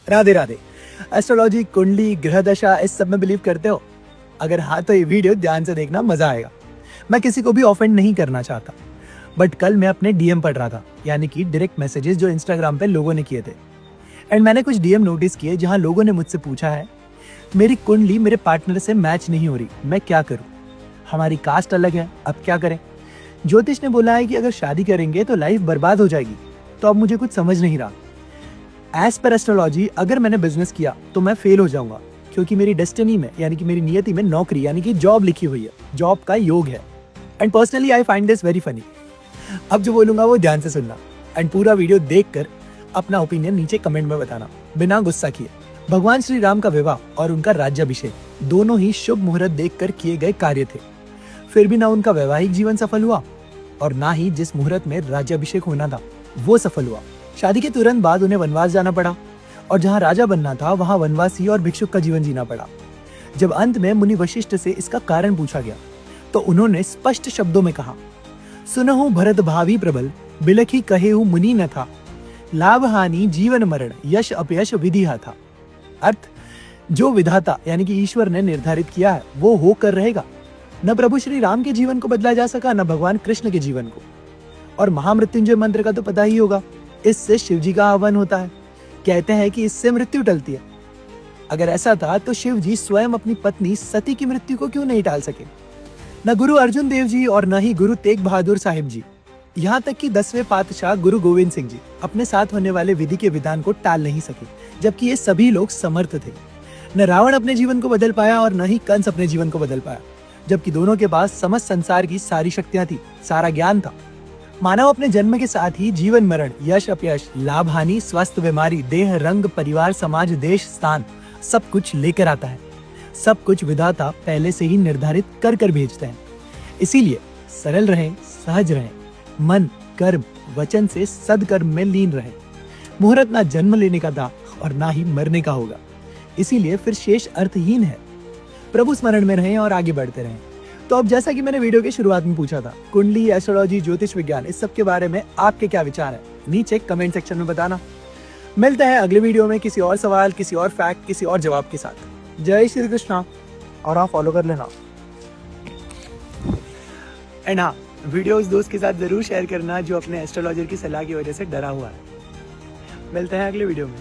Radhe Radhe. Astrology, कुंडली, ग्रह दशा, इस सब में बिलीव करते हो? अगर हाँ तो ये वीडियो ध्यान से देखना, मजा आएगा। मैं किसी को भी ऑफेंड नहीं करना चाहता, बट कल मैं अपने डीएम पढ़ रहा था, यानी कि डायरेक्ट मैसेजेस जो इंस्टाग्राम पे लोगों ने किए थे। एंड मैंने कुछ डीएम नोटिस किए जहां लोगों ने मुझसे पूछा है, मेरी कुंडली मेरे पार्टनर से मैच नहीं हो रही, मैं क्या करूं? हमारी कास्ट अलग है, अब क्या करें? ज्योतिष ने बोला है कि अगर शादी करेंगे तो लाइफ बर्बाद हो जाएगी। तो अब मुझे कुछ समझ नहीं रहा। एज पर एस्ट्रोलॉजी, अगर मैंने बिजनेस किया तो मैं फेल हो जाऊंगा, क्योंकि मेरी डेस्टिनी में यानी कि मेरी नियति में नौकरी यानी कि जॉब लिखी हुई है, जॉब का योग है। And personally I find this very funny. अब जो बोलूंगा वो ध्यान से सुनना एंड पूरा वीडियो देखकर अपना ओपिनियन नीचे कमेंट में बताना, बिना गुस्सा किए। भगवान श्री राम का विवाह और उनका राज्याभिषेक दोनों ही शुभ मुहूर्त देखकर किए गए कार्य थे। फिर भी ना उनका वैवाहिक जीवन सफल हुआ और ना ही जिस मुहूर्त में राज्याभिषेक होना था वो सफल हुआ। शादी के तुरंत बाद उन्हें वनवास जाना पड़ा और जहां राजा बनना था वहां वनवासी और भिक्षुक का जीवन जीना पड़ा। जब अंत में मुनि वशिष्ठ से इसका कारण पूछा गया तो उन्होंने स्पष्ट शब्दों में कहा, सुनहु भरत भावी प्रबल, बिलखी कहेहु मुनि न था, लाभ हानि जीवन मरण यश अपयश विधि था। अर्थ, जो विधाता यानी कि ईश्वर ने निर्धारित किया है वो होकर रहेगा। न प्रभु श्री राम के जीवन को बदला जा सका, न भगवान कृष्ण के जीवन को। और महामृत्युंजय मंत्र का तो पता ही होगा, इससे शिव जी का आह्वान होता है। कहते हैं कि इससे मृत्यु टलती है। अगर ऐसा था तो शिव जी स्वयं अपनी पत्नी सती की मृत्यु को क्यों नहीं टाल सके? न गुरु अर्जुन देव जी और न ही गुरु तेग बहादुर साहिब जी, यहाँ तक कि 10वें पातशाह गुरु गोविंद सिंह जी अपने साथ होने वाले विधि के विधान को टाल नहीं सके, जबकि ये सभी लोग समर्थ थे। न रावण अपने जीवन को बदल पाया और न ही कंस अपने जीवन को बदल पाया, जबकि दोनों के पास समस्त संसार की सारी शक्तियां थी, सारा ज्ञान था। मानव अपने जन्म के साथ ही जीवन मरण, यश अपयश, लाभ हानि, स्वास्थ्य बीमारी, देह रंग, परिवार, समाज, देश, स्थान, सब कुछ लेकर आता है। सब कुछ विधाता पहले से ही निर्धारित कर कर भेजते हैं। इसीलिए सरल रहें, सहज रहें, मन, कर्म, वचन से सदकर्म में लीन रहें। मुहूर्त ना जन्म लेने का था और ना ही मरने का होगा, इसीलिए फिर शेष अर्थहीन है। प्रभु स्मरण में रहें और आगे बढ़ते रहें। तो अब जैसा कि मैंने वीडियो की शुरुआत में पूछा था, कुंडली, एस्ट्रोलॉजी, ज्योतिष विज्ञान, इस सब के बारे में आपके क्या विचार है, नीचे कमेंट सेक्शन में बताना। मिलते हैं अगले वीडियो में किसी और सवाल, किसी और फैक्ट, किसी और जवाब के साथ। जय श्री कृष्णा। और हाँ, फॉलो कर लेना। एंड हाँ, वीडियो उस दोस्त के साथ जरूर शेयर करना जो अपने एस्ट्रोलॉजर की सलाह की वजह से डरा हुआ है। मिलते हैं अगले वीडियो में।